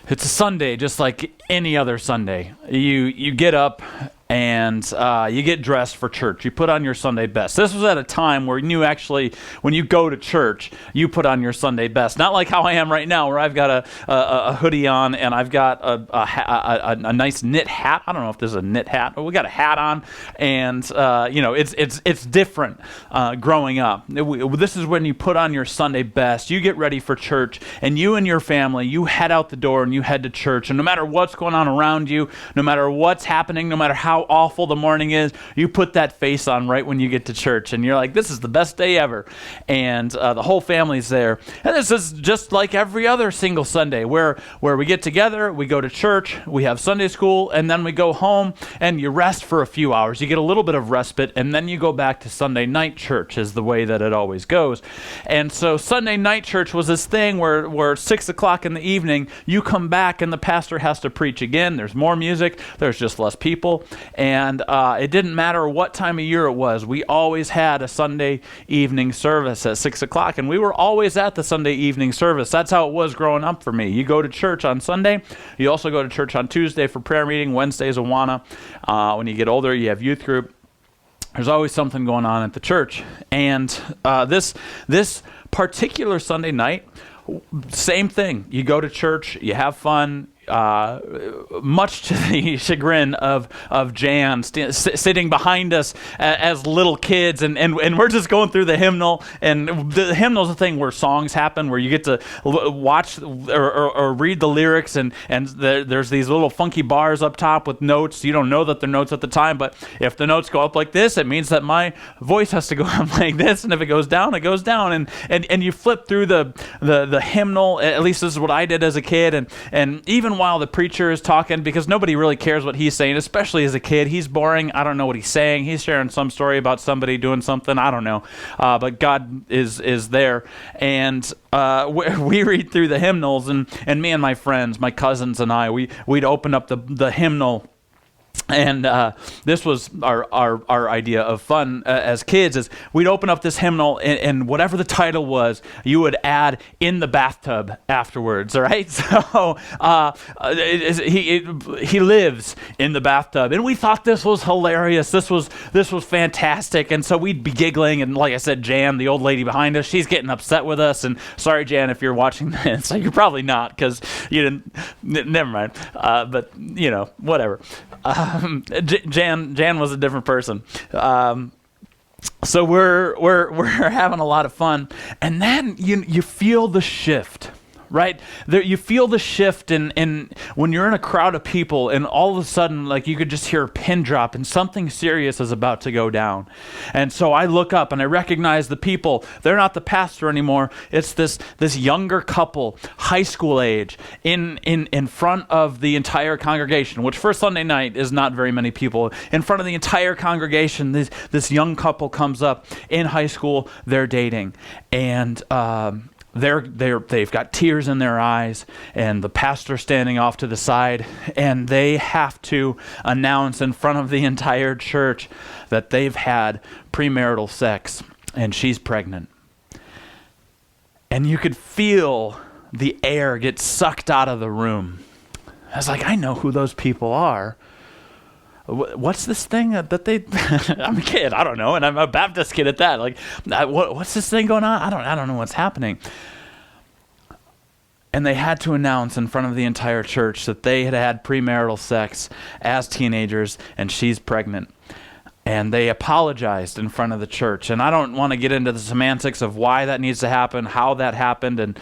It's a Sunday, just like any other Sunday. You get up and you get dressed for church. You put on your Sunday best. This was at a time where when you go to church, you put on your Sunday best. Not like how I am right now, where I've got a hoodie on and I've got a nice knit hat. I don't know if this is a knit hat, but we got a hat on, and it's different growing up. This is when you put on your Sunday best. You get ready for church, and you and your family, you head out the door and you head to church. And no matter what's going on around you, no matter what's happening, no matter how awful the morning is, you put that face on right when you get to church, and you're like, this is the best day ever. And the whole family's there. And this is just like every other single Sunday where we get together, we go to church, we have Sunday school, and then we go home and you rest for a few hours. You get a little bit of respite, and then you go back to Sunday night church, is the way that it always goes. And so Sunday night church was this thing where 6 o'clock in the evening, you come back and the pastor has to preach again. There's more music, there's just less people. And it didn't matter what time of year it was. We always had a Sunday evening service at 6 o'clock, and we were always at the Sunday evening service. That's how it was growing up for me. You go to church on Sunday. You also go to church on Tuesday for prayer meeting. Wednesday is Awana. When you get older, you have youth group. There's always something going on at the church. And this particular Sunday night, same thing. You go to church, you have fun, much to the chagrin of Jan sitting behind us as little kids, and we're just going through the hymnal. And the hymnal's a thing where songs happen, where you get to watch or read the lyrics, and there's these little funky bars up top with notes. You don't know that they're notes at the time, but if the notes go up like this, it means that my voice has to go up like this, and if it goes down, it goes down. And you flip through the hymnal. At least this is what I did as a kid, and even while the preacher is talking, because nobody really cares what he's saying, especially as a kid. He's boring. I don't know what he's saying. He's sharing some story about somebody doing something. I don't know. But God is there. And we read through the hymnals, and me and my friends, my cousins and I, we'd open up the hymnal. And this was our idea of fun as kids, is we'd open up this hymnal, and whatever the title was, you would add "in the bathtub" afterwards, all right? So he lives in the bathtub, and we thought this was hilarious. This was fantastic, and so we'd be giggling, and like I said, Jan, the old lady behind us, she's getting upset with us. And sorry, Jan, if you're watching this, you're probably not, because you didn't. Never mind. But whatever. Jan was a different person. So we're having a lot of fun, and then you feel the shift. Right? You feel the shift in when you're in a crowd of people, and all of a sudden, like, you could just hear a pin drop and something serious is about to go down. And so I look up and I recognize the people. They're not the pastor anymore. It's this younger couple, high school age, in front of the entire congregation, which for Sunday night is not very many people. In front of the entire congregation, this young couple comes up in high school. They're dating, and they've got tears in their eyes, and the pastor standing off to the side, and they have to announce in front of the entire church that they've had premarital sex, and she's pregnant. And you could feel the air get sucked out of the room. I was like, I know who those people are. What's this thing that they? I'm a kid, I don't know, and I'm a Baptist kid at that. Like, what's this thing going on? I don't know what's happening. And they had to announce in front of the entire church that they had premarital sex as teenagers, and she's pregnant. And they apologized in front of the church. And I don't want to get into the semantics of why that needs to happen, how that happened, and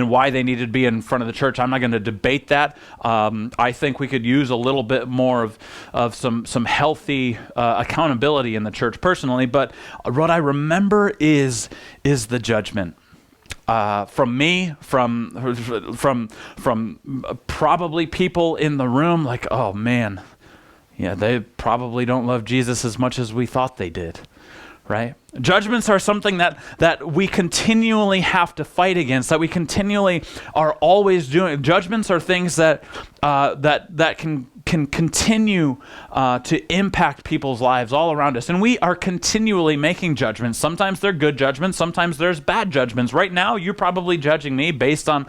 why they needed to be in front of the church. I'm not going to debate that. I think we could use a little bit more of some healthy accountability in the church personally. But what I remember is the judgment. From me, from probably people in the room, like, oh man, yeah, they probably don't love Jesus as much as we thought they did, right? Judgments are something that we continually have to fight against, that we continually are always doing. Judgments are things that can continue to impact people's lives all around us. And we are continually making judgments. Sometimes they're good judgments. Sometimes there's bad judgments. Right now, you're probably judging me based on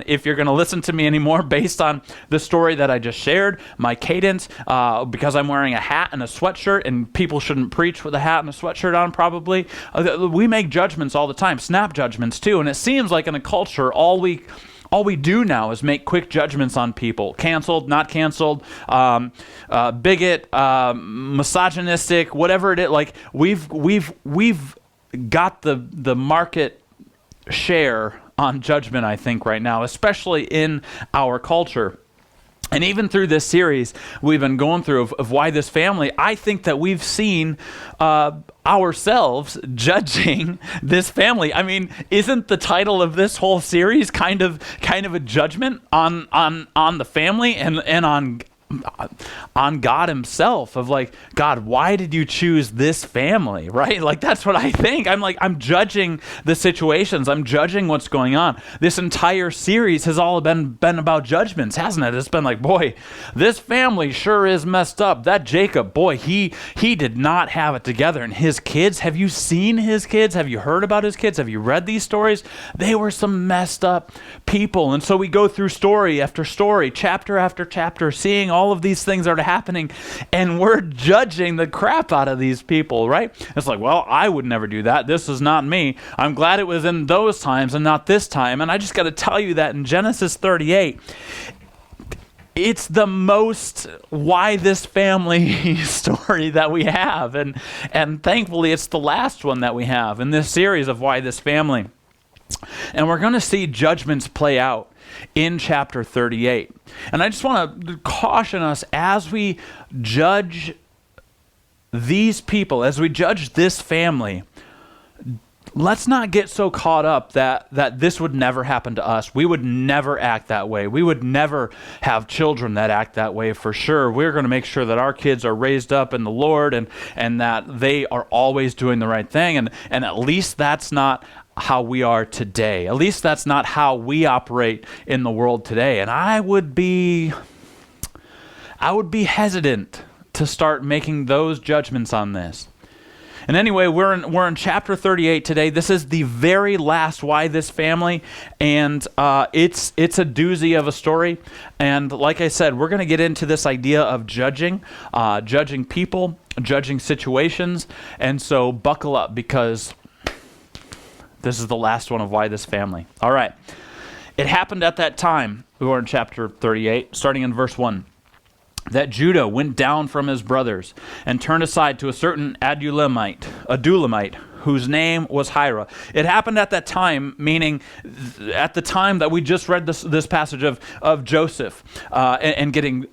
if you're going to listen to me anymore, based on the story that I just shared, my cadence, because I'm wearing a hat and a sweatshirt, and people shouldn't preach with a hat and a sweatshirt on, probably. We make judgments all the time, snap judgments too. And it seems like in a culture, all we do now is make quick judgments on people. Canceled, not canceled, bigot, misogynistic, whatever it is. Like we've got the market share on judgment, I think, right now, especially in our culture. And even through this series we've been going through of Why This Family, I think that we've seen ourselves judging this family. I mean, isn't the title of this whole series kind of a judgment on the family and on God himself, of like, God, why did you choose this family, right? Like, that's what I think. I'm judging the situations. I'm judging what's going on. This entire series has all been about judgments, hasn't it? It's been like, boy, this family sure is messed up. That Jacob, boy, he did not have it together. And his kids, have you seen his kids? Have you heard about his kids? Have you read these stories? They were some messed up people. And so we go through story after story, chapter after chapter, seeing all of these things that are happening, and we're judging the crap out of these people, right? It's like, well, I would never do that. This is not me. I'm glad it was in those times and not this time. And I just got to tell you that in Genesis 38, it's the most Why This Family story that we have. And thankfully, it's the last one that we have in this series of Why This Family. And we're going to see judgments play out in chapter 38. And I just want to caution us as we judge these people, as we judge this family, let's not get so caught up that this would never happen to us. We would never act that way. We would never have children that act that way for sure. We're going to make sure that our kids are raised up in the Lord and that they are always doing the right thing. And at least that's not how we are today. At least that's not how we operate in the world today. And I would be hesitant to start making those judgments on this. And anyway, we're in chapter 38 today. This is the very last Why This Family, and it's a doozy of a story. And like I said, we're going to get into this idea of judging people, judging situations. And so buckle up, because this is the last one of Why This Family. All right. It happened at that time, we were in chapter 38, starting in verse 1, that Judah went down from his brothers and turned aside to a certain Adullamite, whose name was Hira. It happened at that time, meaning at the time that we just read this passage of Joseph and getting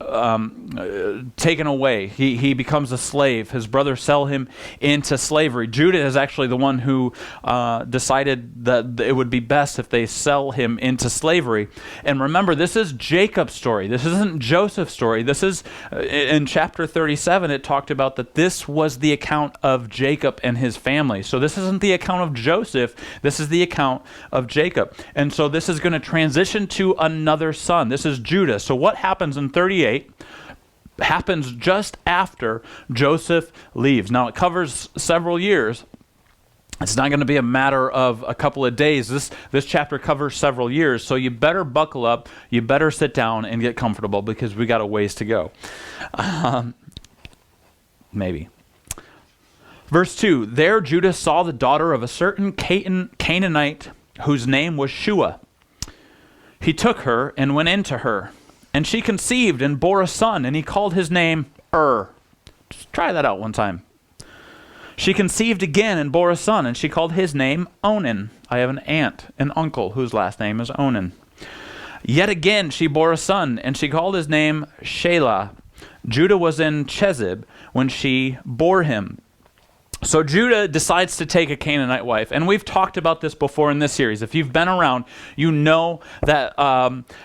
taken away. He becomes a slave. His brothers sell him into slavery. Judah is actually the one who decided that it would be best if they sell him into slavery. And remember, this is Jacob's story. This isn't Joseph's story. This is, in chapter 37, it talked about that this was the account of Jacob and his family. So this isn't the account of Joseph. This is the account of Jacob. And so this is going to transition to another son. This is Judah. So what happens in 38 happens just after Joseph leaves. Now, it covers several years. It's not going to be a matter of a couple of days. This chapter covers several years, so you better buckle up. You better sit down and get comfortable, because we got a ways to go. Maybe. Verse 2, there Judah saw the daughter of a certain Canaanite whose name was Shua. He took her and went into her, and she conceived and bore a son, and he called his name Just try that out one time. She conceived again and bore a son, and she called his name Onan. I have an aunt, an uncle, whose last name is Onan. Yet again she bore a son, and she called his name Shelah. Judah was in Chezib when she bore him. So Judah decides to take a Canaanite wife. And we've talked about this before in this series. If you've been around, you know that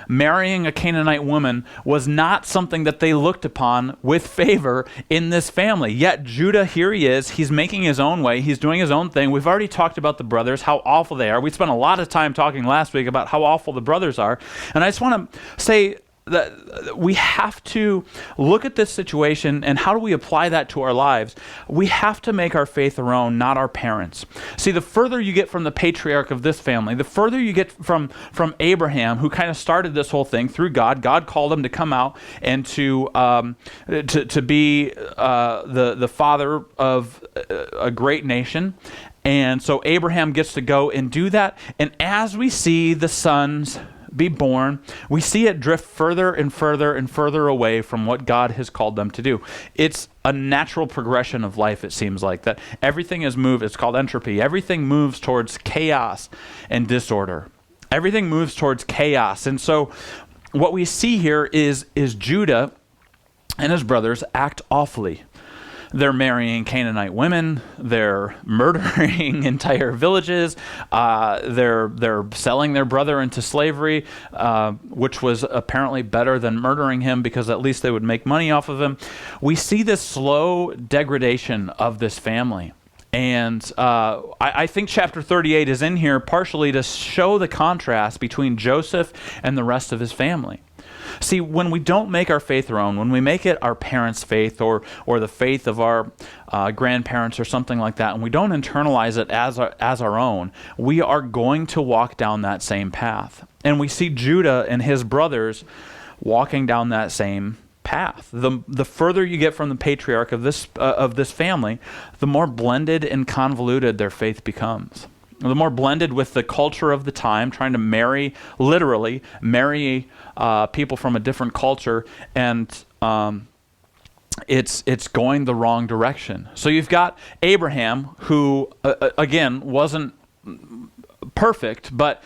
marrying a Canaanite woman was not something that they looked upon with favor in this family. Yet Judah, here he is. He's making his own way. He's doing his own thing. We've already talked about the brothers, how awful they are. We spent a lot of time talking last week about how awful the brothers are. And I just want to say that we have to look at this situation, and how do we apply that to our lives? We have to make our faith our own, not our parents. See, the further you get from the patriarch of this family, the further you get from Abraham, who kind of started this whole thing through God. God called him to come out and to be the father of a great nation. And so Abraham gets to go and do that. And as we see the sons be born, we see it drift further and further and further away from what God has called them to do. It's a natural progression of life, it seems like, that everything is moved. It's called entropy. Everything moves towards chaos and disorder. Everything moves towards chaos. And so what we see here is Judah and his brothers act awfully. They're marrying Canaanite women. They're murdering entire villages. They're selling their brother into slavery, which was apparently better than murdering him, because at least they would make money off of him. We see this slow degradation of this family. And I think chapter 38 is in here partially to show the contrast between Joseph and the rest of his family. See, when we don't make our faith our own, when we make it our parents' faith or the faith of our grandparents or something like that, and we don't internalize it as our own, we are going to walk down that same path. And we see Judah and his brothers walking down that same path. The further you get from the patriarch of this family, the more blended and convoluted their faith becomes. The more blended with the culture of the time, trying to literally marry people from a different culture, and it's going the wrong direction. So you've got Abraham, who again wasn't perfect, but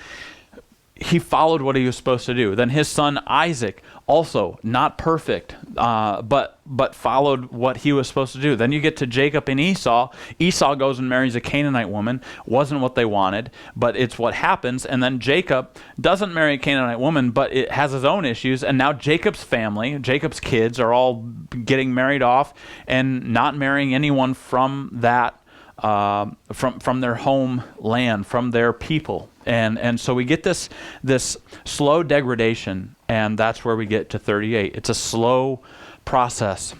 he followed what he was supposed to do. Then his son Isaac, also not perfect, but followed what he was supposed to do. Then you get to Jacob and Esau. Esau goes and marries a Canaanite woman. Wasn't what they wanted, but it's what happens. And then Jacob doesn't marry a Canaanite woman, but it has his own issues. And now Jacob's family, Jacob's kids, are all getting married off and not marrying anyone from that, from their homeland, from their people. And so we get this slow degradation, and that's where we get to 38. It's a slow process,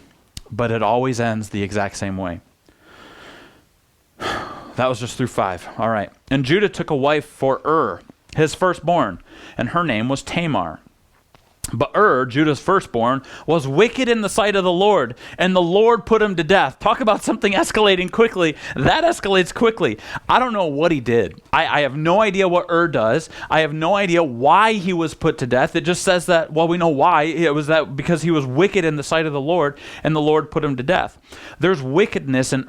but it always ends the exact same way. That was just through 5. All right. And Judah took a wife for his firstborn, and her name was Tamar. But Judah's firstborn, was wicked in the sight of the Lord, and the Lord put him to death. Talk about something escalating quickly. That escalates quickly. I don't know what he did. I have no idea what does. I have no idea why he was put to death. It just says that, well, we know why. It was that because he was wicked in the sight of the Lord, and the Lord put him to death. There's wickedness in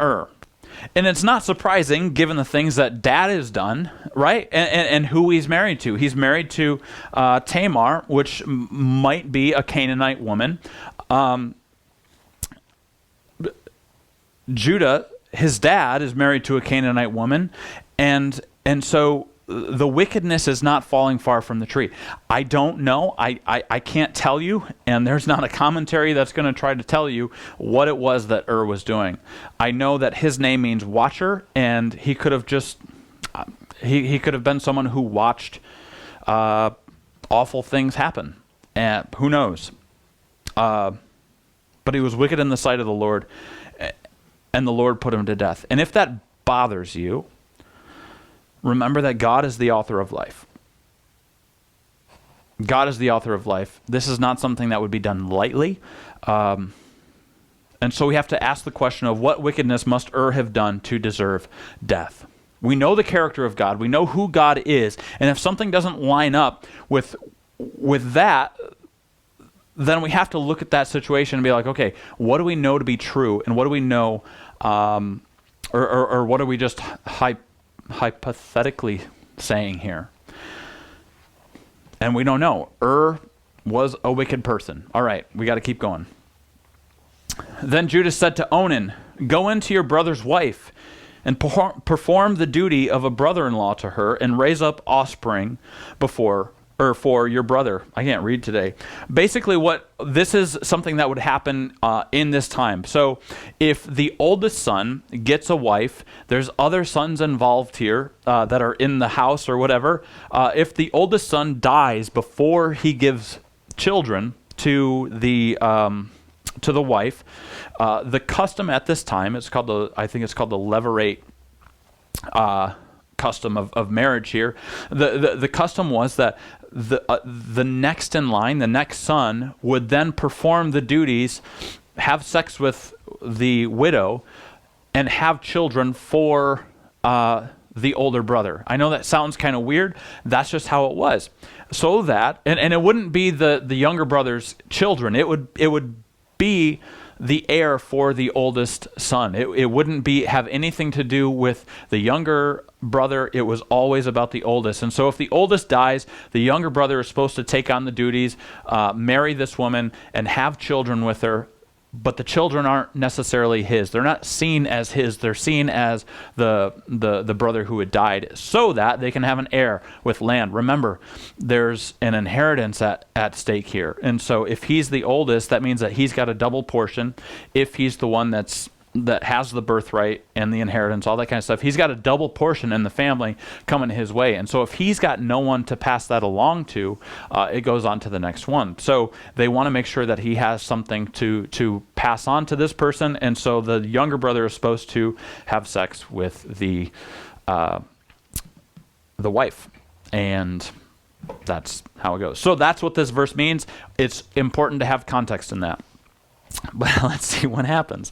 And it's not surprising, given the things that Dad has done, right? And who he's married to. He's married to Tamar, which might be a Canaanite woman. Judah, his dad, is married to a Canaanite woman. And so the wickedness is not falling far from the tree. I don't know. I can't tell you, and there's not a commentary that's going to try to tell you what it was that was doing. I know that his name means watcher, and he could have just he could have been someone who watched awful things happen, and who knows. But he was wicked in the sight of the Lord, and the Lord put him to death. And if that bothers you, remember that God is the author of life. God is the author of life. This is not something that would be done lightly. And so we have to ask the question of what wickedness must have done to deserve death. We know the character of God. We know who God is. And if something doesn't line up with that, then we have to look at that situation and be like, okay, what do we know to be true? And what do we know, or what are we just hypothetically saying here? And we don't know. Was a wicked person. All right, we got to keep going. Then Judah said to Onan, "Go into your brother's wife." and perform the duty of a brother-in-law to her and raise up offspring for your brother. I can't read today. Basically, this is something that would happen in this time. So if the oldest son gets a wife, there's other sons involved here that are in the house or whatever. If the oldest son dies before he gives children to the wife, the custom at this time, I think it's called the levirate custom of marriage here. The custom was that the next in line, the next son, would then perform the duties, have sex with the widow, and have children for the older brother. I know that sounds kind of weird. That's just how it was. So that, and it wouldn't be the younger brother's children. It would be the heir for the oldest son. It wouldn't have anything to do with the younger brother. It was always about the oldest. And so if the oldest dies, the younger brother is supposed to take on the duties, marry this woman, and have children with her. But the children aren't necessarily his. They're not seen as his. They're seen as the brother who had died, so that they can have an heir with land. Remember, there's an inheritance at stake here. And so if he's the oldest, that means that he's got a double portion. If he's the one that has the birthright and the inheritance, all that kind of stuff, he's got a double portion in the family coming his way. And so if he's got no one to pass that along to, it goes on to the next one. So they want to make sure that he has something to pass on to this person. And so the younger brother is supposed to have sex with the wife. And that's how it goes. So that's what this verse means. It's important to have context in that. But let's see what happens.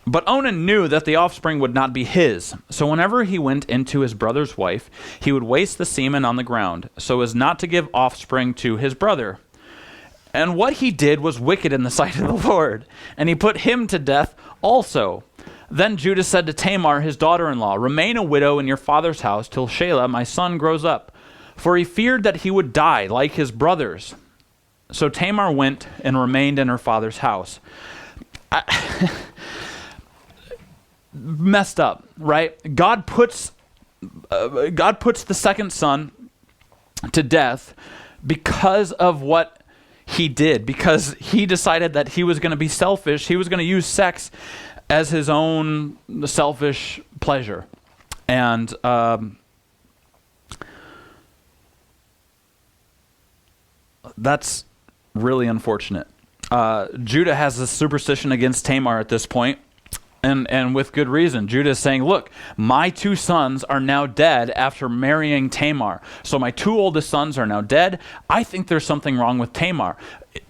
But Onan knew that the offspring would not be his. So whenever he went into his brother's wife, he would waste the semen on the ground, so as not to give offspring to his brother. And what he did was wicked in the sight of the Lord, and he put him to death also. Then Judah said to Tamar, his daughter-in-law, "Remain a widow in your father's house till Shelah, my son, grows up." For he feared that he would die like his brothers. So Tamar went and remained in her father's house. Messed up, right? God puts the second son to death because of what he did, because he decided that he was going to be selfish. He was going to use sex as his own selfish pleasure. And that's really unfortunate. Judah has this superstition against Tamar at this point. And with good reason. Judah is saying, look, my two sons are now dead after marrying Tamar. So my two oldest sons are now dead. I think there's something wrong with Tamar.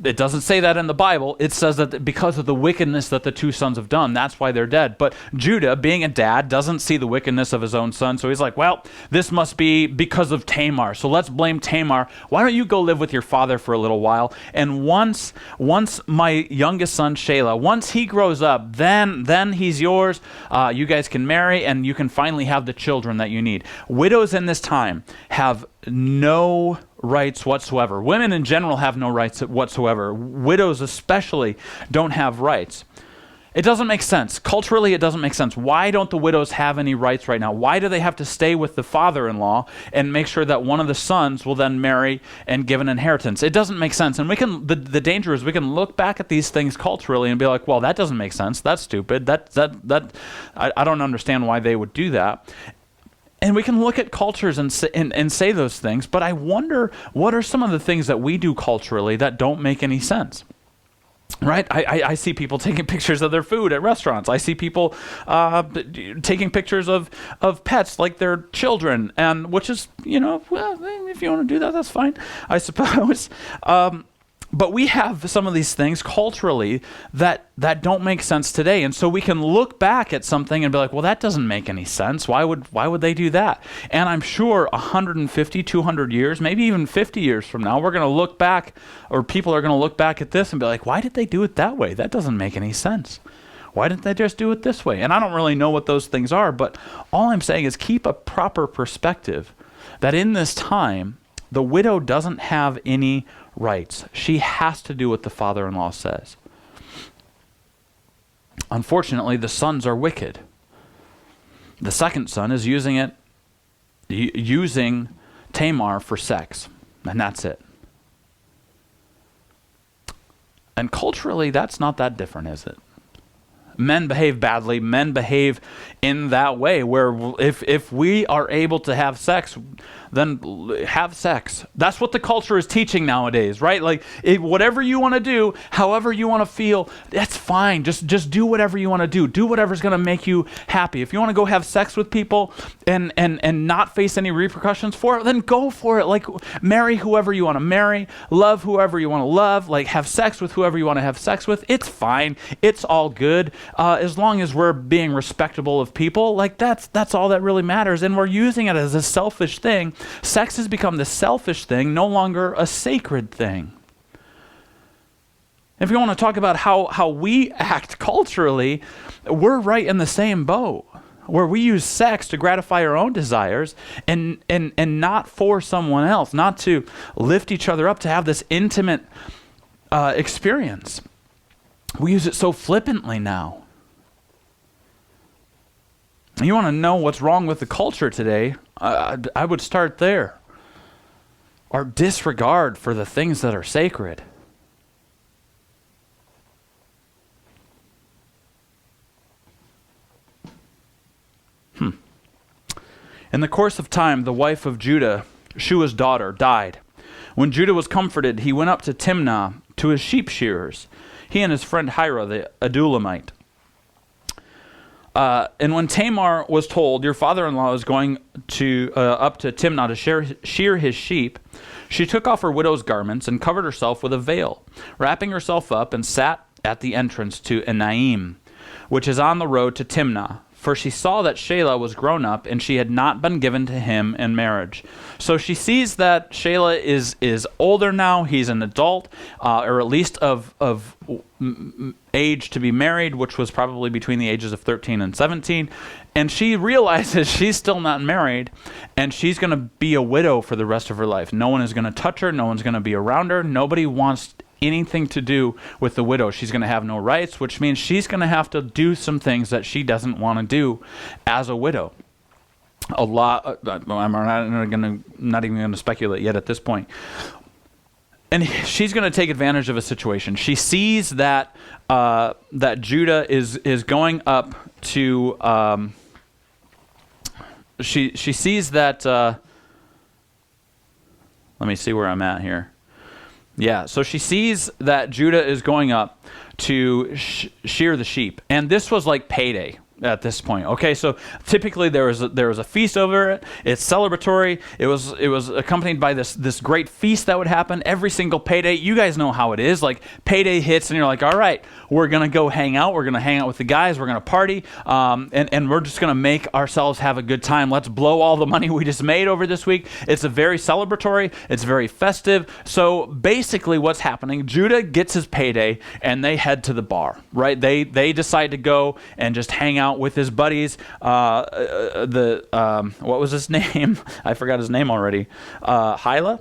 It doesn't say that in the Bible. It says that because of the wickedness that the two sons have done, that's why they're dead. But Judah, being a dad, doesn't see the wickedness of his own son. So he's like, well, this must be because of Tamar. So let's blame Tamar. Why don't you go live with your father for a little while? And once my youngest son, Shelah, once he grows up, then he's yours. You guys can marry and you can finally have the children that you need. Widows in this time have no rights whatsoever. Women in general have no rights whatsoever. Widows especially don't have rights. It doesn't make sense. Culturally, it doesn't make sense. Why don't the widows have any rights right now? Why do they have to stay with the father-in-law and make sure that one of the sons will then marry and give an inheritance? It doesn't make sense. And the danger is we can look back at these things culturally and be like, well, that doesn't make sense. That's stupid. I don't understand why they would do that. And we can look at cultures and say those things, but I wonder what are some of the things that we do culturally that don't make any sense, right? I see people taking pictures of their food at restaurants. I see people taking pictures of pets like their children, and which is, well, if you want to do that, that's fine, I suppose. But we have some of these things culturally that don't make sense today. And so we can look back at something and be like, well, that doesn't make any sense. Why would they do that? And I'm sure 150, 200 years, maybe even 50 years from now, we're going to look back, or people are going to look back at this and be like, why did they do it that way? That doesn't make any sense. Why didn't they just do it this way? And I don't really know what those things are, but all I'm saying is keep a proper perspective that in this time, the widow doesn't have any rights. She has to do what the father-in-law says. Unfortunately, the sons are wicked. The second son is using Tamar for sex, and that's it. And culturally, that's not that different, is it? Men behave badly. Men behave in that way where if we are able to have sex, then have sex. That's what the culture is teaching nowadays, right? Like whatever you want to do, however you want to feel, that's fine. Just do whatever you want to do. Do whatever's going to make you happy. If you want to go have sex with people and not face any repercussions for it, then go for it. Like marry whoever you want to marry, love whoever you want to love, like have sex with whoever you want to have sex with. It's fine. It's all good. As long as we're being respectable of people, like that's all that really matters. And we're using it as a selfish thing. Sex has become the selfish thing, no longer a sacred thing. If you want to talk about how we act culturally, we're right in the same boat, where we use sex to gratify our own desires and not for someone else, not to lift each other up, to have this intimate experience. We use it so flippantly now. You want to know what's wrong with the culture today? I would start there. Our disregard for the things that are sacred. In the course of time, the wife of Judah, Shua's daughter, died. When Judah was comforted, he went up to Timnah to his sheep shearers, he and his friend Hira the Adullamite. And when Tamar was told, your father-in-law is going to up to Timnah to shear his sheep, she took off her widow's garments and covered herself with a veil, wrapping herself up, and sat at the entrance to Enaim, which is on the road to Timnah. For she saw that Shelah was grown up, and she had not been given to him in marriage. So she sees that Shelah is older now. He's an adult, or at least of age to be married, which was probably between the ages of 13 and 17. And she realizes she's still not married, and she's going to be a widow for the rest of her life. No one is going to touch her. No one's going to be around her. Nobody wants anything to do with the widow. She's going to have no rights, which means she's going to have to do some things that she doesn't want to do as a widow. I'm not even going to speculate yet at this point. And she's going to take advantage of a situation. She sees that that Judah is going up to. She sees that. Let me see where I'm at here. Yeah, so she sees that Judah is going up to shear the sheep, and this was like payday at this point. Okay, so typically there was a feast over it. It's celebratory. It was accompanied by this great feast that would happen every single payday. You guys know how it is. Like payday hits, and you're like, all right, we're gonna go hang out. We're gonna hang out with the guys. We're gonna party, and we're just gonna make ourselves have a good time. Let's blow all the money we just made over this week. It's a very celebratory. It's very festive. So basically, what's happening? Judah gets his payday, and they head to the bar. Right? They decide to go and just hang out with his buddies. What was his name? I forgot his name already. Hira.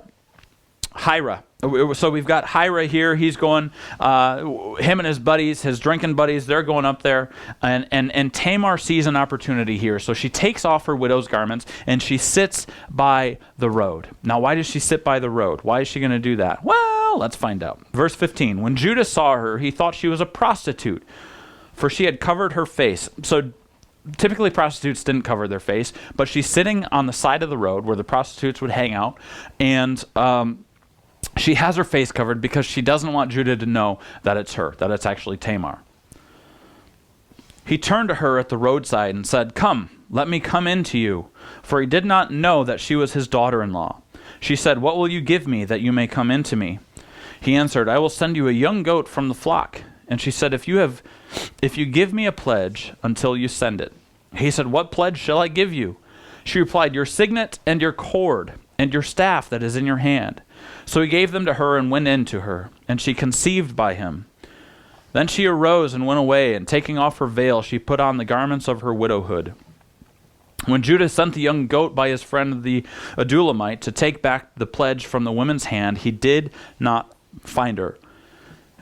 So we've got Hira here. He's going, him and his buddies, his drinking buddies, they're going up there. And Tamar sees an opportunity here. So she takes off her widow's garments and she sits by the road. Now, why does she sit by the road? Why is she going to do that? Well, let's find out. Verse 15. When Judah saw her, he thought she was a prostitute, for she had covered her face. So typically prostitutes didn't cover their face, but she's sitting on the side of the road where the prostitutes would hang out, and she has her face covered because she doesn't want Judah to know that it's her, that it's actually Tamar. He turned to her at the roadside and said, "Come, let me come in to you," for he did not know that she was his daughter-in-law. She said, "What will you give me that you may come in to me?" He answered, "I will send you a young goat from the flock." And she said, If you give me a pledge until you send it." He said, "What pledge shall I give you?" She replied, "Your signet and your cord and your staff that is in your hand." So he gave them to her and went in to her, and she conceived by him. Then she arose and went away, and taking off her veil, she put on the garments of her widowhood. When Judah sent the young goat by his friend the Adullamite to take back the pledge from the woman's hand, he did not find her.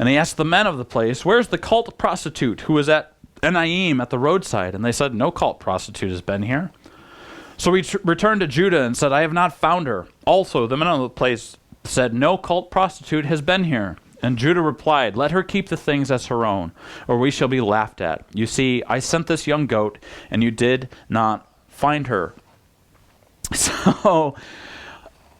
And he asked the men of the place, "Where's the cult prostitute who was at Enaim at the roadside, and they said, no cult prostitute has been here. So we returned to Judah and said, I have not found her. Also, the men of the place said, no cult prostitute has been here. And Judah replied, let her keep the things as her own, or we shall be laughed at. You see, I sent this young goat, and you did not find her. So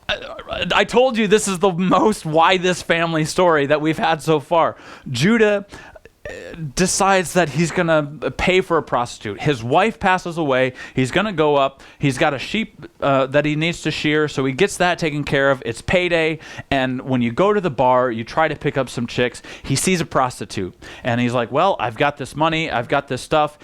I told you this is the most why this family story that we've had so far. Judah decides that he's going to pay for a prostitute. His wife passes away. He's going to go up. He's got a sheep that he needs to shear, so he gets that taken care of. It's payday, and when you go to the bar, you try to pick up some chicks. He sees a prostitute, and he's like, well, I've got this money. I've got this stuff.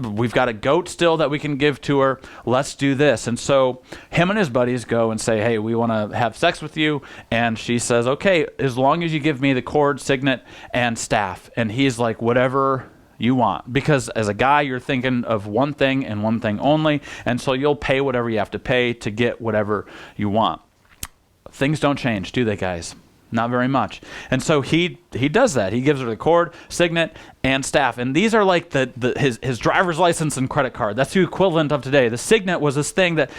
We've got a goat still that we can give to her. Let's do this. And so him and his buddies go and say, hey, we want to have sex with you. And she says, okay, as long as you give me the cord, signet, and staff. And he's like, whatever you want, because as a guy you're thinking of one thing and one thing only, and so you'll pay whatever you have to pay to get whatever you want. Things don't change, do they, guys? Not very much. And so he does that. He gives her the cord, signet, and staff. And these are like his driver's license and credit card. That's the equivalent of today. The signet was this thing that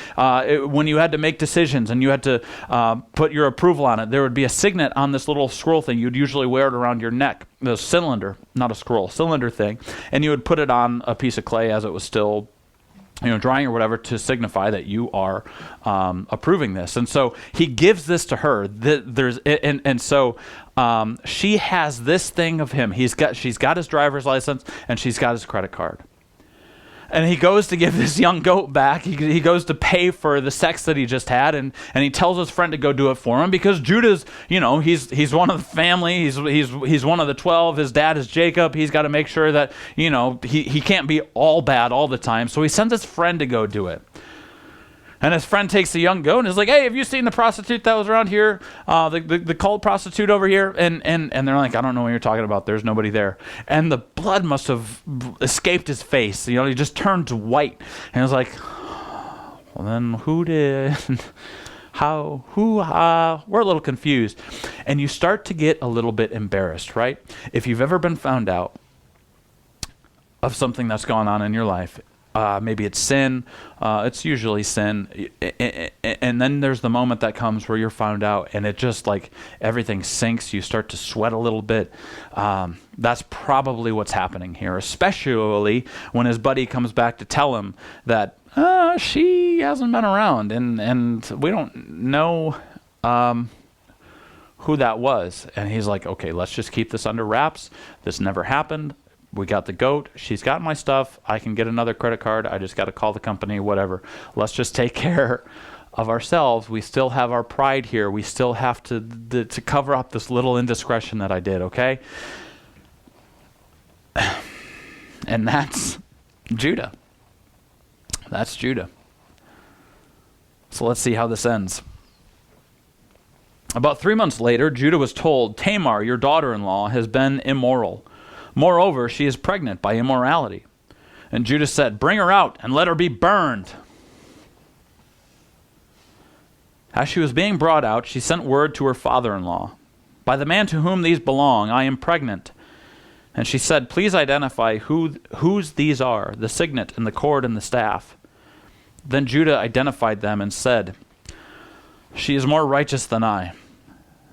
when you had to make decisions and you had to put your approval on it, there would be a signet on this little scroll thing. You'd usually wear it around your neck. The cylinder, not a scroll, cylinder thing. And you would put it on a piece of clay as it was still drying or whatever, to signify that you are approving this. And so he gives this to her. So she has this thing of him. She's got his driver's license and she's got his credit card. And he goes to give this young goat back. He goes to pay for the sex that he just had, and he tells his friend to go do it for him, because Judah's, he's one of the family. He's one of the 12. His dad is Jacob. He's got to make sure that, he can't be all bad all the time. So he sends his friend to go do it. And his friend takes the young goat and is like, hey, have you seen the prostitute that was around here? The cult prostitute over here? And they're like, I don't know what you're talking about. There's nobody there. And the blood must have escaped his face. He just turned white. And he was like, well, then who did? How? Who? We're a little confused. And you start to get a little bit embarrassed, right? If you've ever been found out of something that's gone on in your life, maybe it's sin. It's usually sin. And then there's the moment that comes where you're found out and it just like everything sinks. You start to sweat a little bit. That's probably what's happening here, especially when his buddy comes back to tell him that she hasn't been around and we don't know who that was. And he's like, okay, let's just keep this under wraps. This never happened. We got the goat. She's got my stuff. I can get another credit card. I just got to call the company, whatever. Let's just take care of ourselves. We still have our pride here. We still have to cover up this little indiscretion that I did, okay? And that's Judah. That's Judah. So let's see how this ends. About 3 months later, Judah was told, Tamar, your daughter-in-law, has been immoral. Moreover, she is pregnant by immorality. And Judah said, bring her out and let her be burned. As she was being brought out, she sent word to her father-in-law, by the man to whom these belong, I am pregnant. And she said, please identify whose these are, the signet and the cord and the staff. Then Judah identified them and said, she is more righteous than I,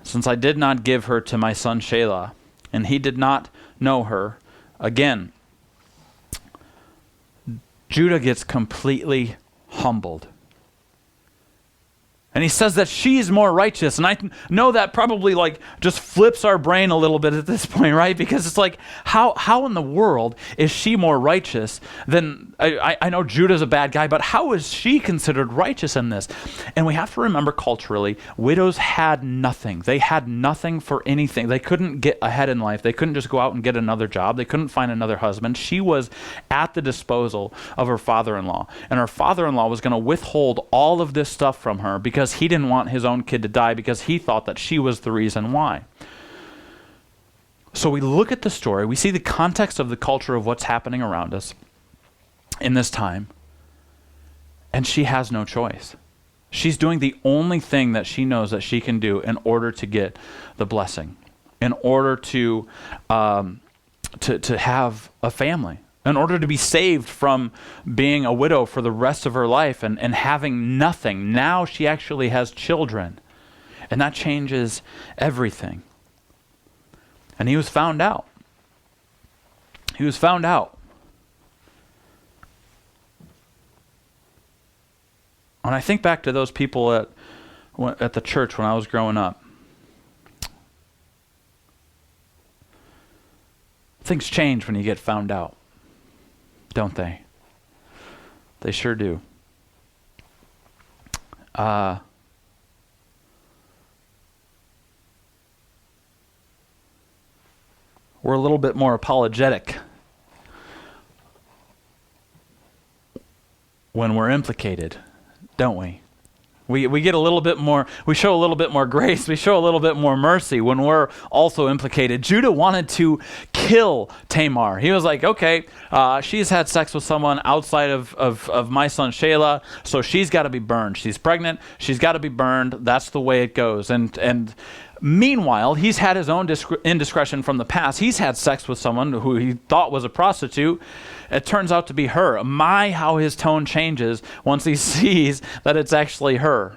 since I did not give her to my son Shelah, and he did not know her. Again, Judah gets completely humbled. And he says that she's more righteous. And I know that probably just flips our brain a little bit at this point, right? Because it's like, how in the world is she more righteous than, I know Judah's a bad guy, but how is she considered righteous in this? And we have to remember culturally, widows had nothing. They had nothing for anything. They couldn't get ahead in life. They couldn't just go out and get another job. They couldn't find another husband. She was at the disposal of her father-in-law. And her father-in-law was going to withhold all of this stuff from her because he didn't want his own kid to die, because he thought that she was the reason why. So we look at the story, we see the context of the culture of what's happening around us in this time, and she has no choice. She's doing the only thing that she knows that she can do in order to get the blessing, in order to have a family. in order to be saved from being a widow for the rest of her life and having nothing. Now she actually has children. And that changes everything. And he was found out. He was found out. When I think back to those people at the church when I was growing up, things change when you get found out, don't they? They sure do. We're a little bit more apologetic when we're implicated, don't we? We get a little bit more, we show a little bit more grace, we show a little bit more mercy when we're also implicated. Judah wanted to kill Tamar. He was like, okay, she's had sex with someone outside of my son Shelah, so she's got to be burned. She's pregnant, she's got to be burned. That's the way it goes. And meanwhile, he's had his own indiscretion from the past. He's had sex with someone who he thought was a prostitute. It turns out to be her. My, how his tone changes once he sees that it's actually her.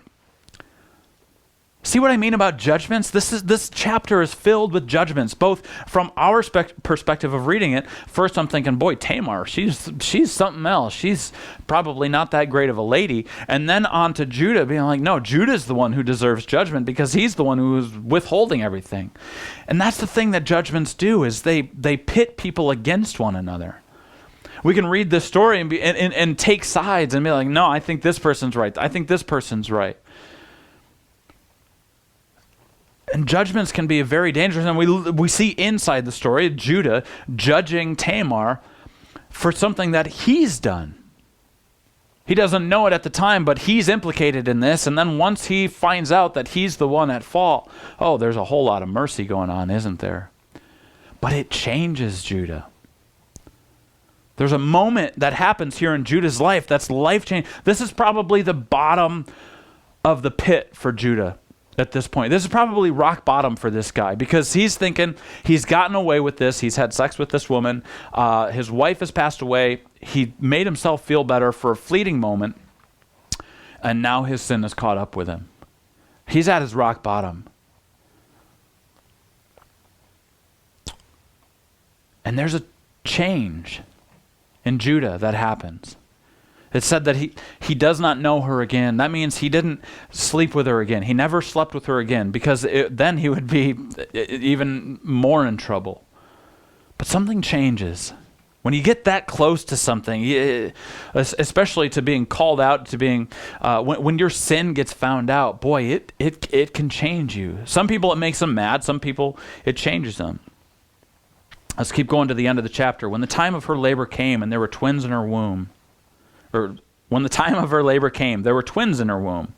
See what I mean about judgments? This chapter is filled with judgments, both from our perspective of reading it. First, I'm thinking, boy, Tamar, she's something else. She's probably not that great of a lady. And then on to Judah, being like, no, Judah's the one who deserves judgment because he's the one who is withholding everything. And that's the thing that judgments do, is they pit people against one another. We can read this story and take sides and be like, no, I think this person's right. I think this person's right. And judgments can be very dangerous. And we see inside the story Judah judging Tamar for something that he's done. He doesn't know it at the time, but he's implicated in this. And then once he finds out that he's the one at fault, oh, there's a whole lot of mercy going on, isn't there? But it changes Judah. There's a moment that happens here in Judah's life that's life-changing. This is probably the bottom of the pit for Judah at this point. This is probably rock bottom for this guy because he's thinking he's gotten away with this. He's had sex with this woman. His wife has passed away. He made himself feel better for a fleeting moment, and now his sin has caught up with him. He's at his rock bottom. And there's a change in Judah that happens. It said that he does not know her again. That means he didn't sleep with her again. He never slept with her again because then he would be even more in trouble. But something changes. When you get that close to something, especially to being called out, to being when your sin gets found out, boy, it can change you. Some people it makes them mad. Some people it changes them. Let's keep going to the end of the chapter. When the time of her labor came and there were twins in her womb, or when the time of her labor came, there were twins in her womb.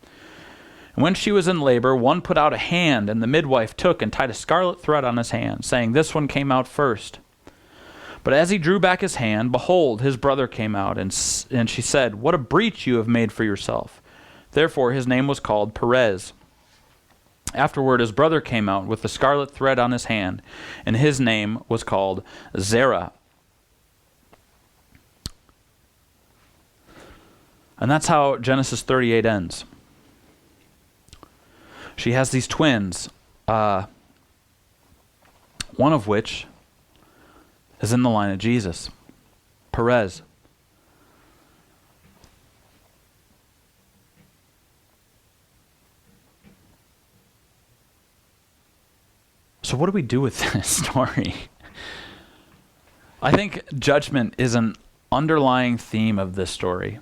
And when she was in labor, one put out a hand, and the midwife took and tied a scarlet thread on his hand, saying, "This one came out first." But as he drew back his hand, behold, his brother came out, and she said, "What a breach you have made for yourself." Therefore his name was called Perez. Afterward his brother came out with the scarlet thread on his hand, and his name was called Zerah. And that's how Genesis 38 ends. She has these twins, one of which is in the line of Jesus, Perez. So what do we do with this story? I think judgment is an underlying theme of this story,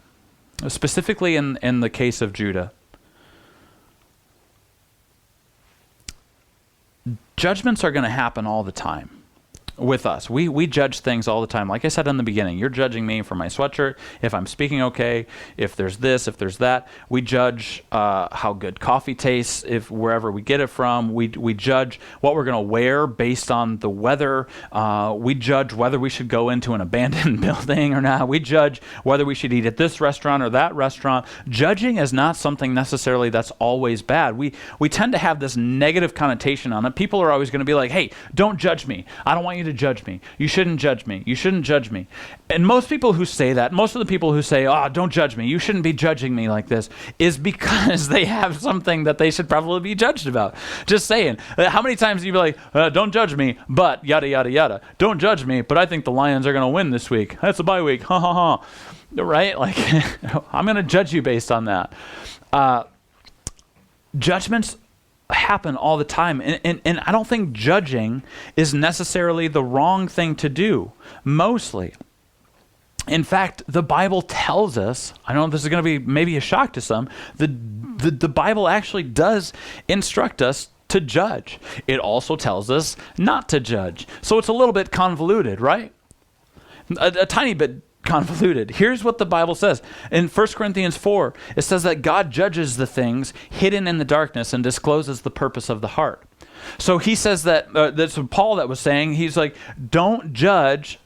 specifically in the case of Judah. Judgments are going to happen all the time with us. We judge things all the time. Like I said in the beginning, you're judging me for my sweatshirt, if I'm speaking okay, if there's this, if there's that. We judge how good coffee tastes, if wherever we get it from. We judge what we're going to wear based on the weather. We judge whether we should go into an abandoned building or not. We judge whether we should eat at this restaurant or that restaurant. Judging is not something necessarily that's always bad. We tend to have this negative connotation on it. People are always going to be like, hey, don't judge me. I don't want you you to judge me. You shouldn't judge me. You shouldn't judge me. And most people who say that, most of the people who say, oh, don't judge me, you shouldn't be judging me like this, is because they have something that they should probably be judged about. Just saying. How many times do you be like, don't judge me, but yada, yada, yada. Don't judge me, but I think the Lions are going to win this week. That's a bye week. Ha, ha, ha. Right? Like, I'm going to judge you based on that. Judgments happen all the time. And I don't think judging is necessarily the wrong thing to do, mostly. In fact, the Bible tells us, I know this is going to be maybe a shock to some, the Bible actually does instruct us to judge. It also tells us not to judge. So it's a little bit convoluted, right? A tiny bit convoluted. Here's what the Bible says. In 1 Corinthians 4, it says that God judges the things hidden in the darkness and discloses the purpose of the heart. So he says that, that's Paul that was saying, he's like, don't judge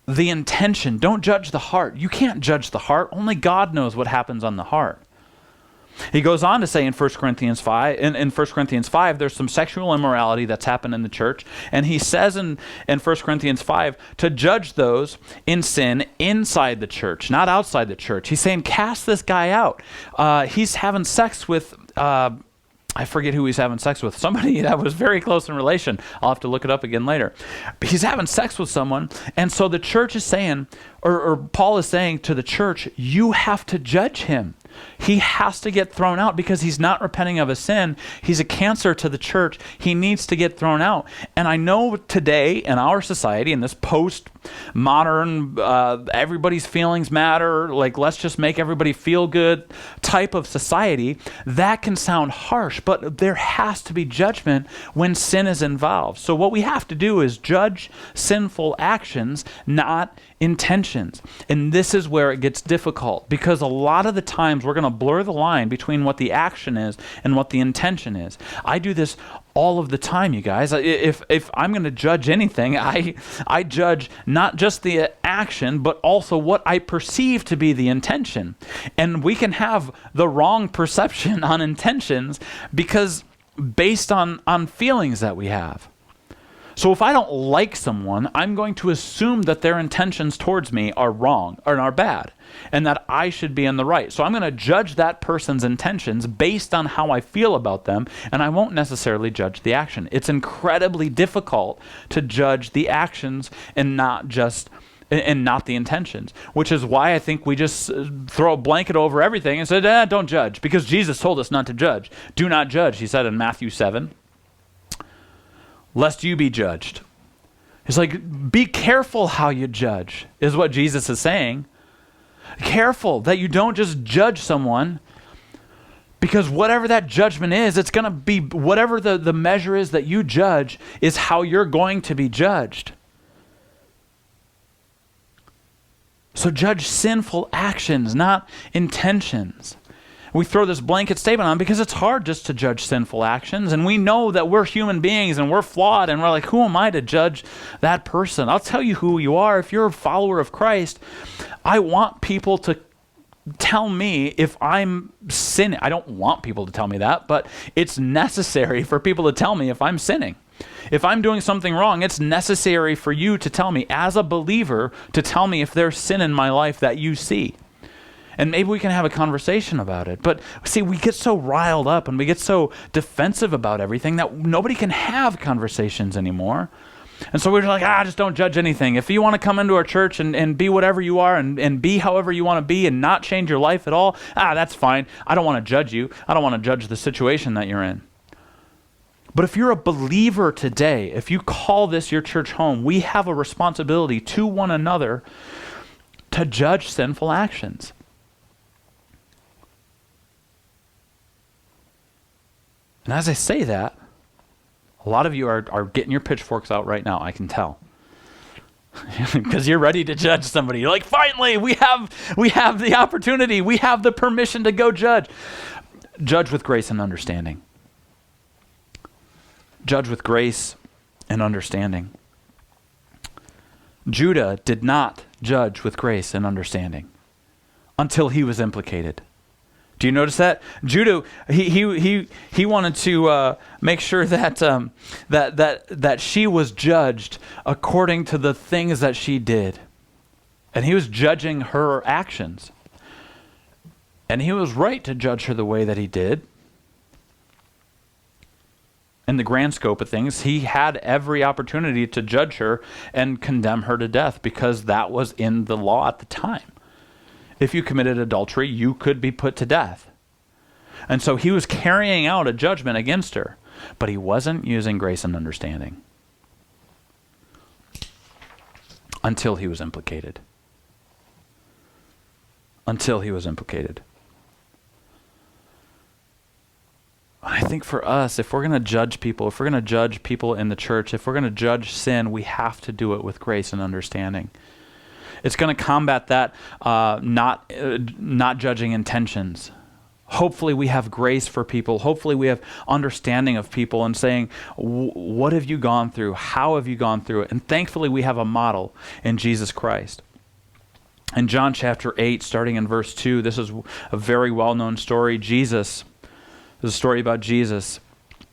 the intention. Don't judge the heart. You can't judge the heart. Only God knows what happens on the heart. He goes on to say in 1 Corinthians 5, in 1 Corinthians 5, there's some sexual immorality that's happened in the church. And he says in 1 Corinthians 5 to judge those in sin inside the church, not outside the church. He's saying, cast this guy out. He's having sex with, I forget who he's having sex with. Somebody that was very close in relation. I'll have to look it up again later. But he's having sex with someone. And so the church is saying, or Paul is saying to the church, you have to judge him. He has to get thrown out because he's not repenting of his sin. He's a cancer to the church. He needs to get thrown out. And I know today in our society, in this post-modern, everybody's feelings matter, like let's just make everybody feel good type of society, that can sound harsh, but there has to be judgment when sin is involved. So what we have to do is judge sinful actions, not intentions. And this is where it gets difficult because a lot of the times we're going to blur the line between what the action is and what the intention is. I do this all of the time, you guys. If I'm going to judge anything, I judge not just the action, but also what I perceive to be the intention. And we can have the wrong perception on intentions because based on feelings that we have. So if I don't like someone, I'm going to assume that their intentions towards me are wrong or are bad and that I should be in the right. So I'm going to judge that person's intentions based on how I feel about them, and I won't necessarily judge the action. It's incredibly difficult to judge the actions and not the intentions, which is why I think we just throw a blanket over everything and say, don't judge, because Jesus told us not to judge. Do not judge, he said in Matthew 7. Lest you be judged. It's like, be careful how you judge, is what Jesus is saying. Careful that you don't just judge someone, because whatever that judgment is, it's going to be, whatever the measure is that you judge is how you're going to be judged. So judge sinful actions, not intentions. We throw this blanket statement on because it's hard just to judge sinful actions. And we know that we're human beings and we're flawed. And we're like, who am I to judge that person? I'll tell you who you are. If you're a follower of Christ, I want people to tell me if I'm sinning. I don't want people to tell me that, but it's necessary for people to tell me if I'm sinning. If I'm doing something wrong, it's necessary for you to tell me as a believer, to tell me if there's sin in my life that you see. And maybe we can have a conversation about it. But see, we get so riled up and we get so defensive about everything that nobody can have conversations anymore. And so we're like, just don't judge anything. If you want to come into our church and be whatever you are and be however you want to be and not change your life at all, that's fine. I don't want to judge you. I don't want to judge the situation that you're in. But if you're a believer today, if you call this your church home, we have a responsibility to one another to judge sinful actions. And as I say that, a lot of you are getting your pitchforks out right now, I can tell. Because you're ready to judge somebody. You're like, finally, we have the opportunity. We have the permission to go judge. Judge with grace and understanding. Judge with grace and understanding. Judah did not judge with grace and understanding until he was implicated. Do you notice that? Judah, he wanted to make sure that that she was judged according to the things that she did. And he was judging her actions. And he was right to judge her the way that he did. In the grand scope of things, he had every opportunity to judge her and condemn her to death because that was in the law at the time. If you committed adultery, you could be put to death. And so he was carrying out a judgment against her, but he wasn't using grace and understanding until he was implicated. Until he was implicated. I think for us, if we're going to judge people, if we're going to judge people in the church, if we're going to judge sin, we have to do it with grace and understanding. It's going to combat that not judging intentions. Hopefully we have grace for people. Hopefully we have understanding of people and saying, what have you gone through? How have you gone through it? And thankfully we have a model in Jesus Christ. In John chapter 8, starting in verse 2, this is a very well-known story. There's a story about Jesus.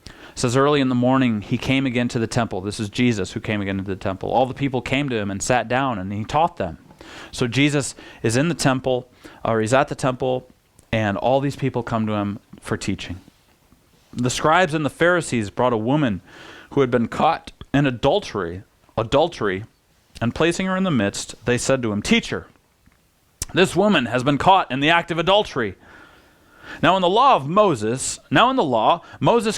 It says, early in the morning, he came again to the temple. This is Jesus who came again to the temple. All the people came to him and sat down, and he taught them. So Jesus is in the temple, or he's at the temple, and all these people come to him for teaching. The scribes and the Pharisees brought a woman who had been caught in adultery, and placing her in the midst, they said to him, "Teacher, this woman has been caught in the act of adultery. Now in the law, Moses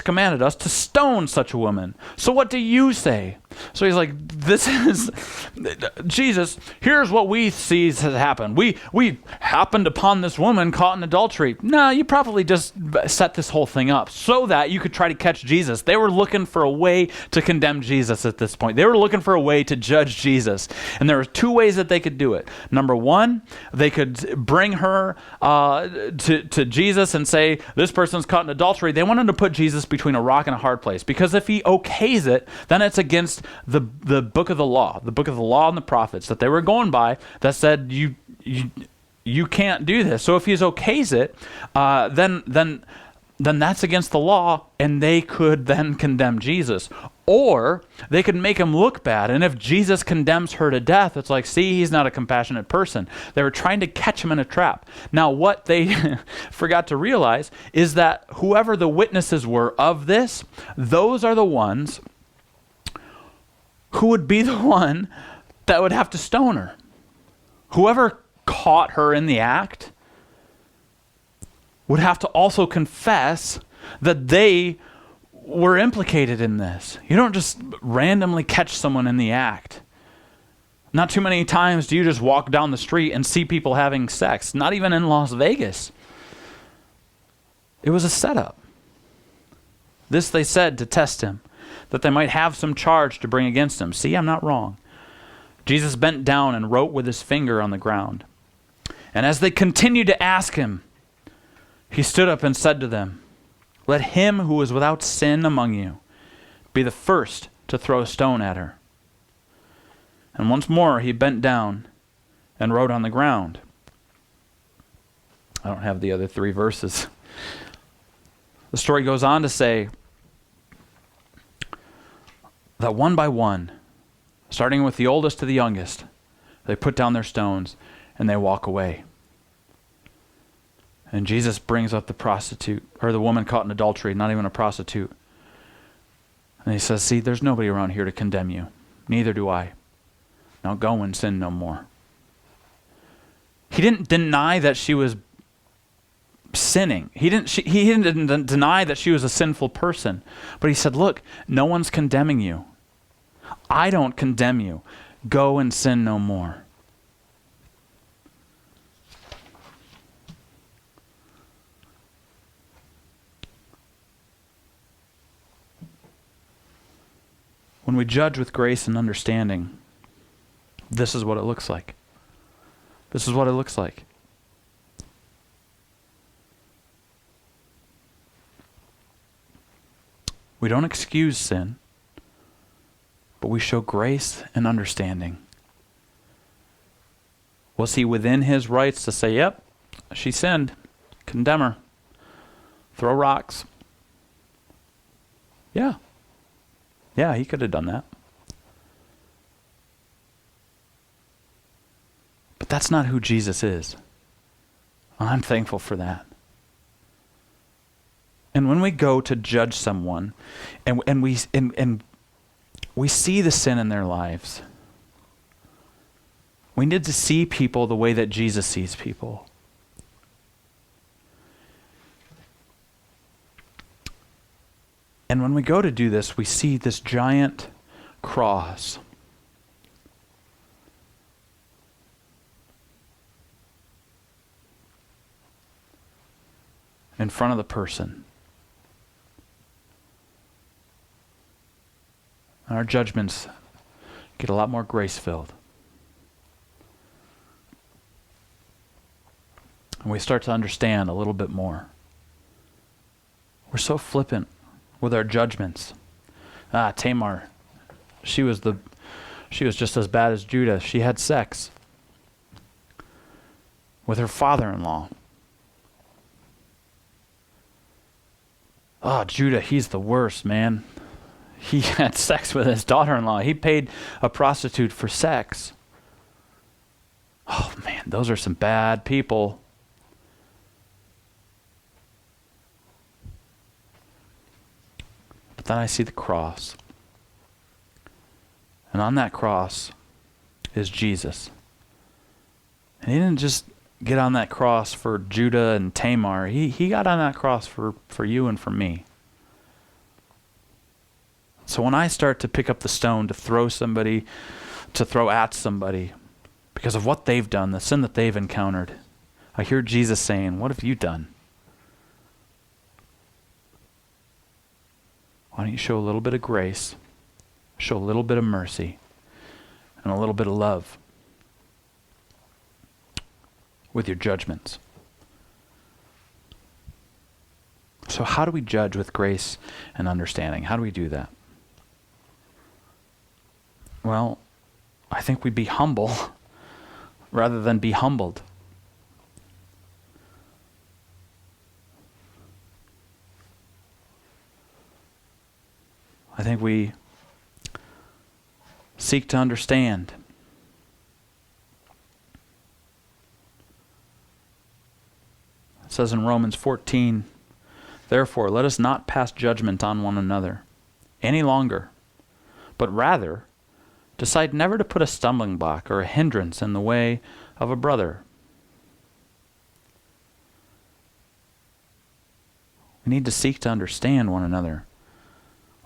commanded us to stone such a woman. So what do you say?" So he's like, Jesus, here's what we see has happened. We happened upon this woman caught in adultery. No, you probably just set this whole thing up so that you could try to catch Jesus. They were looking for a way to condemn Jesus at this point. They were looking for a way to judge Jesus. And there were two ways that they could do it. Number one, they could bring her to Jesus and say, this person's caught in adultery. They wanted to put Jesus between a rock and a hard place, because if he okays it, then it's against the book of the law and the prophets that they were going by that said you can't do this. So if he okays it, then that's against the law, and they could then condemn Jesus. Or they could make him look bad. And if Jesus condemns her to death, it's like, see, he's not a compassionate person. They were trying to catch him in a trap. Now, what they forgot to realize is that whoever the witnesses were of this, those are the ones who would be the one that would have to stone her. Whoever caught her in the act would have to also confess that they were implicated in this. You don't just randomly catch someone in the act. Not too many times do you just walk down the street and see people having sex, not even in Las Vegas. It was a setup. This they said to test him, that they might have some charge to bring against him. See, I'm not wrong. Jesus bent down and wrote with his finger on the ground. And as they continued to ask him, he stood up and said to them, "Let him who is without sin among you be the first to throw a stone at her." And once more he bent down and wrote on the ground. I don't have the other three verses. The story goes on to say that one by one, starting with the oldest to the youngest, they put down their stones and they walk away. And Jesus brings up the prostitute, or the woman caught in adultery, not even a prostitute. And he says, "See, there's nobody around here to condemn you. Neither do I. Now go and sin no more." He didn't deny that she was sinning. He didn't deny that she was a sinful person. But he said, look, no one's condemning you. I don't condemn you. Go and sin no more. When we judge with grace and understanding, this is what it looks like. This is what it looks like. We don't excuse sin, but we show grace and understanding. Was he within his rights to say, yep, she sinned, condemn her? throw rocks. Yeah. Yeah, he could have done that. But that's not who Jesus is. I'm thankful for that. And when we go to judge someone and we see the sin in their lives, we need to see people the way that Jesus sees people. And when we go to do this, we see this giant cross. In front of the person. And our judgments get a lot more grace-filled. And we start to understand a little bit more. We're so flippant with our judgments. Tamar, she was just as bad as Judah. She had sex with her father-in-law. Judah, he's the worst, man. He had sex with his daughter-in-law. He paid a prostitute for sex. Oh man, those are some bad people. But then I see the cross. And on that cross is Jesus. And he didn't just get on that cross for Judah and Tamar. He got on that cross for you and for me. So when I start to pick up the stone to throw at somebody because of what they've done, the sin that they've encountered, I hear Jesus saying, what have you done? Why don't you show a little bit of grace, show a little bit of mercy, and a little bit of love with your judgments? So how do we judge with grace and understanding? How do we do that? Well, I think we be humble rather than be humbled. I think we seek to understand. It says in Romans 14, therefore, let us not pass judgment on one another any longer, but rather decide never to put a stumbling block or a hindrance in the way of a brother. We need to seek to understand one another.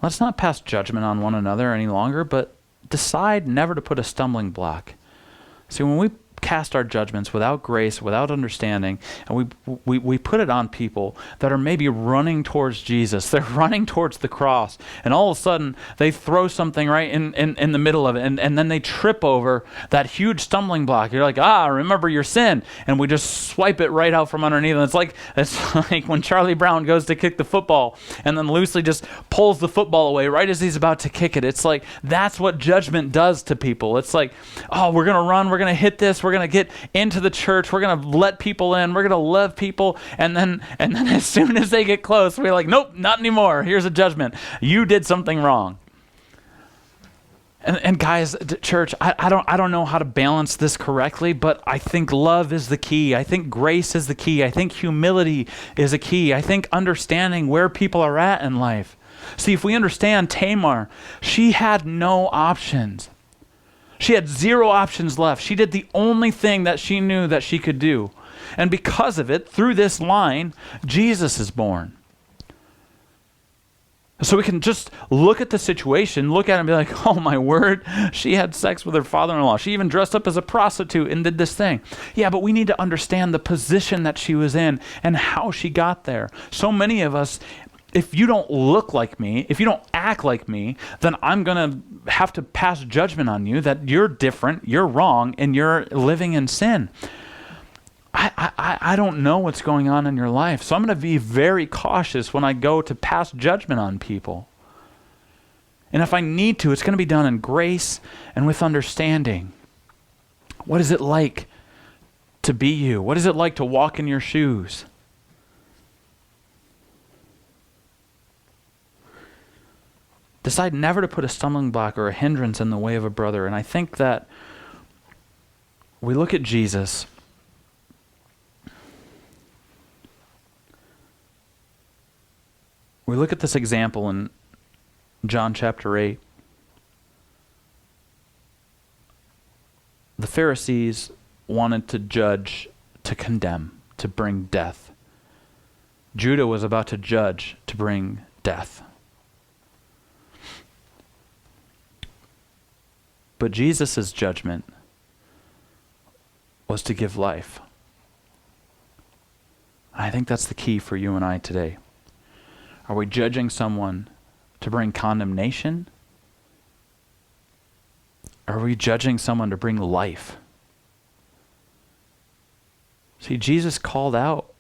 Let's not pass judgment on one another any longer, but decide never to put a stumbling block. See, when we cast our judgments without grace, without understanding, and we put it on people that are maybe running towards Jesus. They're running towards the cross, and all of a sudden they throw something right in the middle of it, and then they trip over that huge stumbling block. You're like, remember your sin, and we just swipe it right out from underneath. And it's like when Charlie Brown goes to kick the football and then loosely just pulls the football away right as he's about to kick it. It's like that's what judgment does to people. It's like, we're gonna run, we're gonna hit this, we're going to get into the church, we're going to let people in, we're going to love people, and then as soon as they get close, we're like, nope, not anymore. Here's a judgment. You did something wrong. And guys, church, I don't know how to balance this correctly, but I think love is the key. I think grace is the key. I think humility is a key. I think understanding where people are at in life. See, if we understand Tamar, she had no options. She had 0 options left. She did the only thing that she knew that she could do. And because of it, through this line, Jesus is born. So we can just look at the situation, look at it and be like, oh my word, she had sex with her father-in-law. She even dressed up as a prostitute and did this thing. Yeah, but we need to understand the position that she was in and how she got there. So many of us, if you don't look like me, if you don't act like me, then I'm going to have to pass judgment on you that you're different, you're wrong, and you're living in sin. I don't know what's going on in your life, so I'm going to be very cautious when I go to pass judgment on people. And if I need to, it's going to be done in grace and with understanding. What is it like to be you? What is it like to walk in your shoes? Decide never to put a stumbling block or a hindrance in the way of a brother. And I think that we look at Jesus. We look at this example in John chapter 8. The Pharisees wanted to judge, to condemn, to bring death. Judah was about to judge, to bring death. But Jesus' judgment was to give life. I think that's the key for you and I today. Are we judging someone to bring condemnation? Are we judging someone to bring life? See, Jesus called out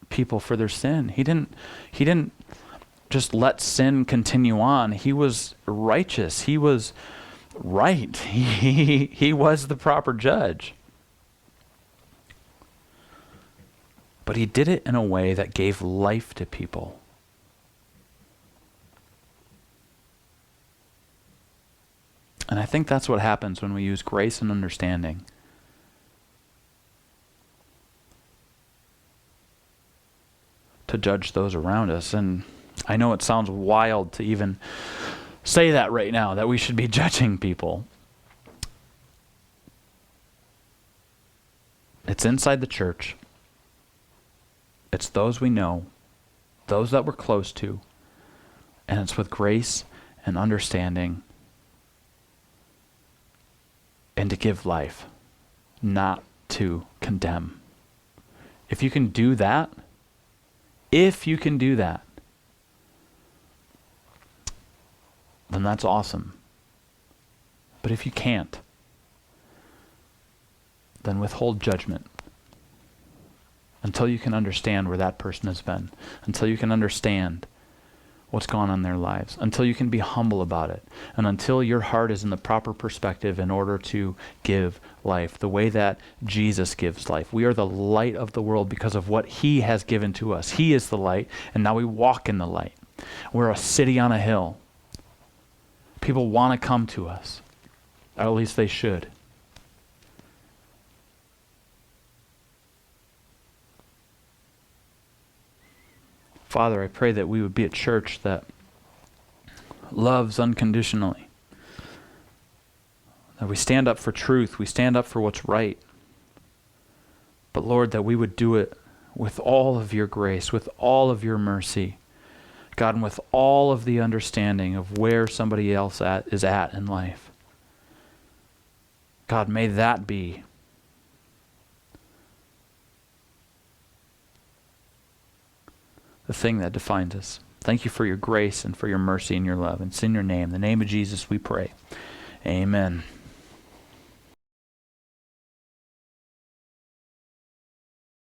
people for their sin. He didn't just let sin continue on. He was righteous. He was right. He was the proper judge. But he did it in a way that gave life to people. And I think that's what happens when we use grace and understanding. To judge those around us. And I know it sounds wild to even say that right now, that we should be judging people. It's inside the church. It's those we know, those that we're close to, and it's with grace and understanding and to give life, not to condemn. If you can do that, then that's awesome. But if you can't, then withhold judgment until you can understand where that person has been, until you can understand what's gone on in their lives, until you can be humble about it, and until your heart is in the proper perspective in order to give life, the way that Jesus gives life. We are the light of the world because of what he has given to us. He is the light, and now we walk in the light. We're a city on a hill. People want to come to us, or at least they should. Father, I pray that we would be a church that loves unconditionally. That we stand up for truth, we stand up for what's right. But Lord, that we would do it with all of your grace, with all of your mercy, God, and with all of the understanding of where somebody else is at in life. God, may that be the thing that defines us. Thank you for your grace and for your mercy and your love. And it's in your name, the name of Jesus, we pray. Amen.